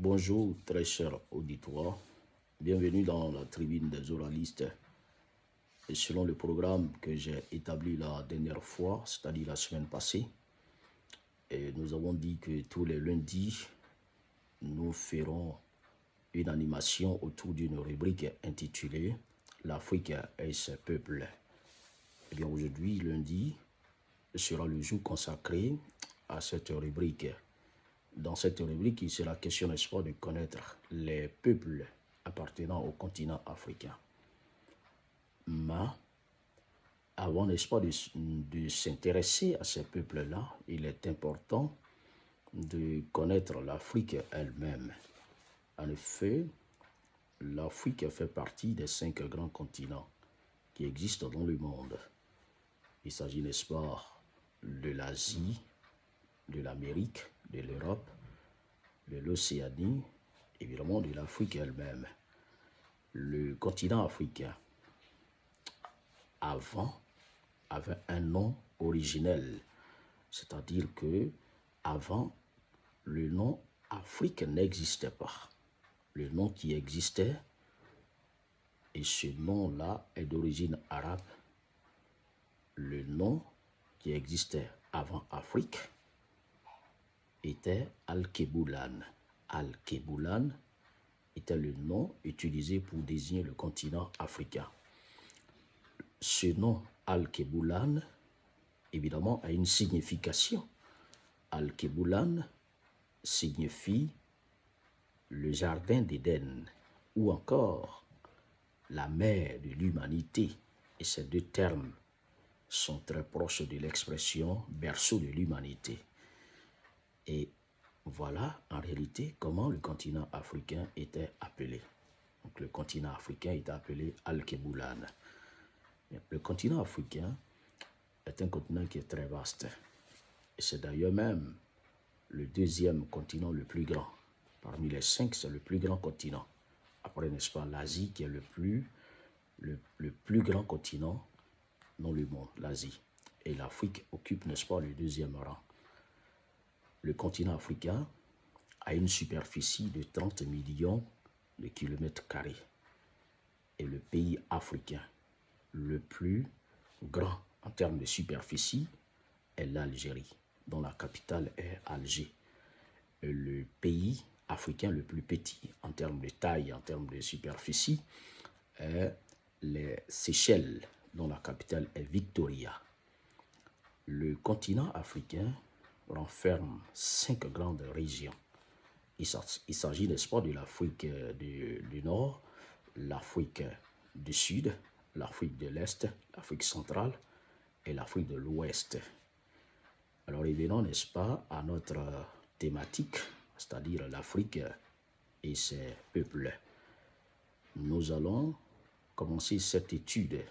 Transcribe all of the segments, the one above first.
Bonjour très cher auditoire, bienvenue dans la tribune des oralistes. Et selon le programme que j'ai établi la dernière fois, c'est-à-dire la semaine passée, et nous avons dit que tous les lundis, nous ferons une animation autour d'une rubrique intitulée « L'Afrique et ses peuples ». Eh bien aujourd'hui, lundi, sera le jour consacré à cette rubrique. Dans cette rubrique, il sera question, n'est-ce pas, de connaître les peuples appartenant au continent africain. Mais avant, n'est-ce pas, de s'intéresser à ces peuples-là, il est important de connaître l'Afrique elle-même. En effet, l'Afrique fait partie des 5 grands continents qui existent dans le monde. Il s'agit, n'est-ce pas, de l'Asie, de l'Amérique, de l'Europe, de l'Océanie, évidemment de l'Afrique elle-même. Le continent africain, avant, avait un nom originel, c'est-à-dire que avant, le nom Afrique n'existait pas. Le nom qui existait, et ce nom-là est d'origine arabe, le nom qui existait avant Afrique était Al-Keboulan. Al-Keboulan était le nom utilisé pour désigner le continent africain. Ce nom Al-Keboulan, évidemment, a une signification. Al-Keboulan signifie le jardin d'Éden ou encore la mer de l'humanité. Et ces deux termes sont très proches de l'expression berceau de l'humanité. Et voilà en réalité comment le continent africain était appelé. Donc le continent africain était appelé Al-Keboulan. Le continent africain est un continent qui est très vaste. Et c'est d'ailleurs même le deuxième continent le plus grand. Parmi les 5, c'est le plus grand continent. Après, n'est-ce pas, l'Asie qui est le plus grand continent dans le monde, l'Asie. Et l'Afrique occupe, n'est-ce pas, le deuxième rang. Le continent africain a une superficie de 30 millions de kilomètres carrés. Et le pays africain le plus grand en termes de superficie est l'Algérie, dont la capitale est Alger. Et le pays africain le plus petit en termes de taille, en termes de superficie, est les Seychelles, dont la capitale est Victoria. Le continent africain renferme 5 grandes régions. Il s'agit, n'est-ce pas, de l'Afrique du Nord, l'Afrique du Sud, l'Afrique de l'Est, l'Afrique centrale et l'Afrique de l'Ouest. Alors, revenons, n'est-ce pas, à notre thématique, c'est-à-dire l'Afrique et ses peuples. Nous allons commencer cette étude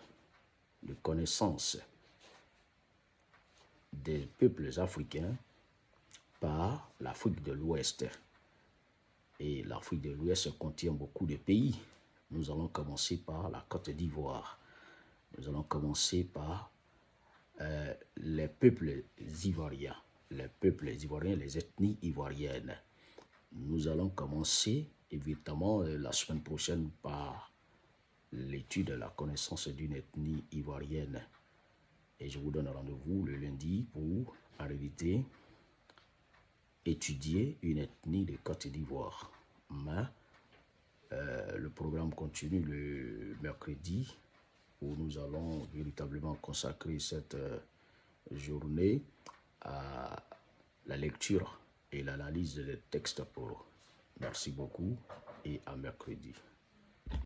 de connaissance des peuples africains par l'Afrique de l'Ouest. Et l'Afrique de l'Ouest contient beaucoup de pays. Nous allons commencer par la Côte d'Ivoire. Nous allons commencer par les peuples ivoiriens. Les peuples ivoiriens, les ethnies ivoiriennes. Nous allons commencer, évidemment, la semaine prochaine par l'étude de la connaissance d'une ethnie ivoirienne. Et je vous donne rendez-vous le lundi pour, en réalité, étudier une ethnie de Côte d'Ivoire. Mais le programme continue le mercredi où nous allons véritablement consacrer cette journée à la lecture et l'analyse des textes pour. Merci beaucoup et à mercredi.